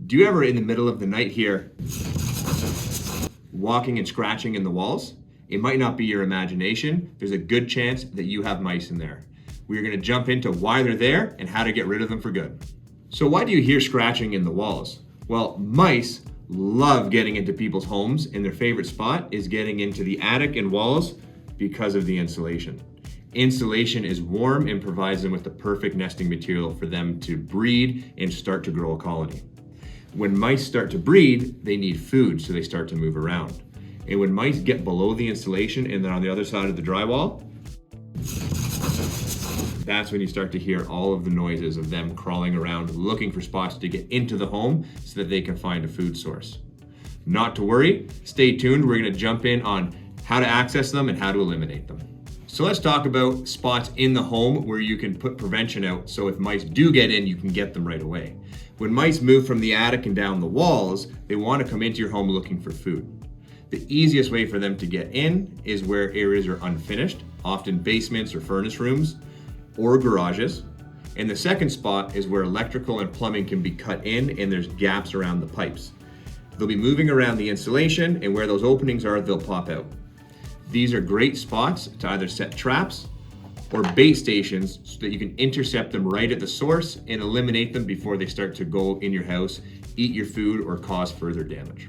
Do you ever in the middle of the night hear walking and scratching in the walls? It might not be your imagination. There's a good chance that you have mice in there. We're gonna jump into why they're there and how to get rid of them for good. So why do you hear scratching in the walls? Well, mice love getting into people's homes, and their favorite spot is getting into the attic and walls because of the insulation. Insulation is warm and provides them with the perfect nesting material for them to breed and start to grow a colony. When mice start to breed, they need food, so they start to move around. And when mice get below the insulation and they're on the other side of the drywall, that's when you start to hear all of the noises of them crawling around, looking for spots to get into the home so that they can find a food source. Not to worry, stay tuned. We're gonna jump in on how to access them and how to eliminate them. So let's talk about spots in the home where you can put prevention out so if mice do get in, you can get them right away. When mice move from the attic and down the walls, they want to come into your home looking for food. The easiest way for them to get in is where areas are unfinished, often basements or furnace rooms, or garages. And the second spot is where electrical and plumbing can be cut in and there's gaps around the pipes. They'll be moving around the insulation, and where those openings are, they'll pop out. These are great spots to either set traps or bait stations so that you can intercept them right at the source and eliminate them before they start to go in your house, eat your food, or cause further damage.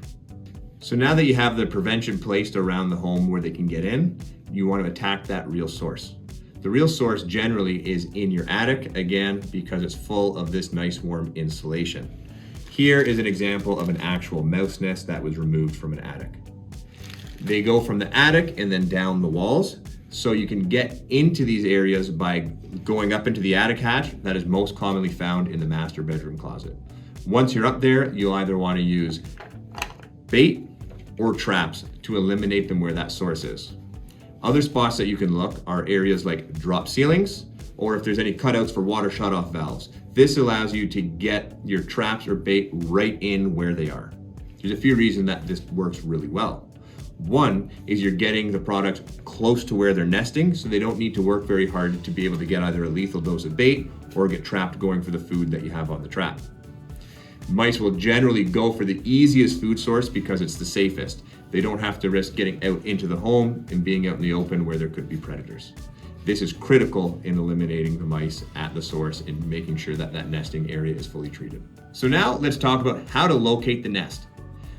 So now that you have the prevention placed around the home where they can get in, you want to attack that real source. The real source generally is in your attic, again, because it's full of this nice warm insulation. Here is an example of an actual mouse nest that was removed from an attic. They go from the attic and then down the walls, so you can get into these areas by going up into the attic hatch that is most commonly found in the master bedroom closet. Once you're up there, you'll either want to use bait or traps to eliminate them where that source is. Other spots that you can look are areas like drop ceilings, or if there's any cutouts for water shutoff valves. This allows you to get your traps or bait right in where they are. There's a few reasons that this works really well. One is you're getting the product close to where they're nesting, so they don't need to work very hard to be able to get either a lethal dose of bait or get trapped going for the food that you have on the trap. Mice will generally go for the easiest food source because it's the safest. They don't have to risk getting out into the home and being out in the open where there could be predators. This is critical in eliminating the mice at the source and making sure that that nesting area is fully treated. So now let's talk about how to locate the nest.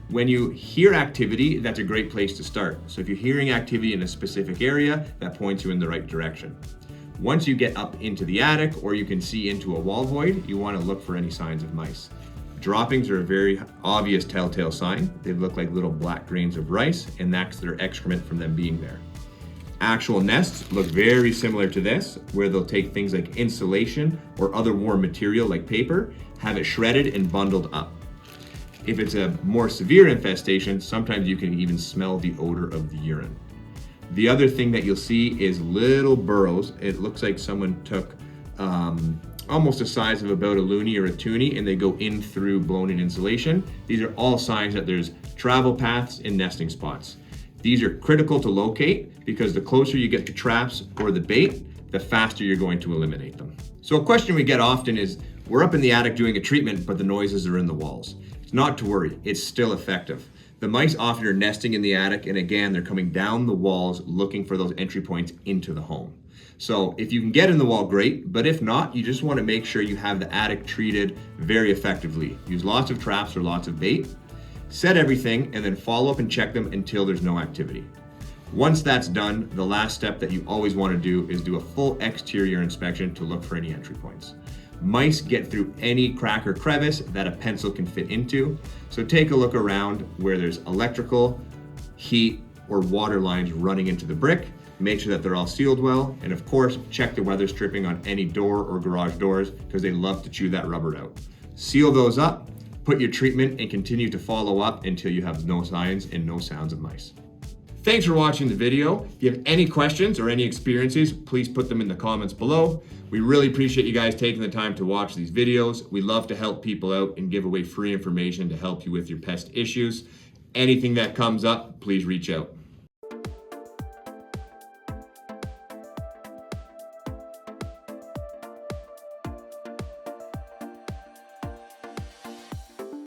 When you hear activity, that's a great place to start. So if you're hearing activity in a specific area, that points you in the right direction. Once you get up into the attic or you can see into a wall void, you want to look for any signs of mice. Droppings are a very obvious telltale sign. They look like little black grains of rice, and that's their excrement from them being there. Actual nests look very similar to this, where they'll take things like insulation or other warm material like paper, have it shredded and bundled up. If it's a more severe infestation, sometimes you can even smell the odor of the urine. The other thing that you'll see is little burrows. It looks like someone took almost the size of about a loony or a toonie, and they go in through blown-in insulation. These are all signs that there's travel paths and nesting spots. These are critical to locate because the closer you get to traps or the bait, the faster you're going to eliminate them. So a question we get often is, we're up in the attic doing a treatment, but the noises are in the walls. It's not to worry, it's still effective. The mice often are nesting in the attic, and again, they're coming down the walls looking for those entry points into the home. So if you can get in the wall, great, but if not, you just want to make sure you have the attic treated very effectively. Use lots of traps or lots of bait, set everything, and then follow up and check them until there's no activity. Once that's done, the last step that you always want to do is do a full exterior inspection to look for any entry points. Mice get through any crack or crevice that a pencil can fit into, so take a look around where there's electrical, heat, or water lines running into the brick. Make sure that they're all sealed well, and of course, check the weather stripping on any door or garage doors because they love to chew that rubber out. Seal those up, put your treatment, and continue to follow up until you have no signs and no sounds of mice. Thanks for watching the video. If you have any questions or any experiences, please put them in the comments below. We really appreciate you guys taking the time to watch these videos. We love to help people out and give away free information to help you with your pest issues. Anything that comes up, please reach out.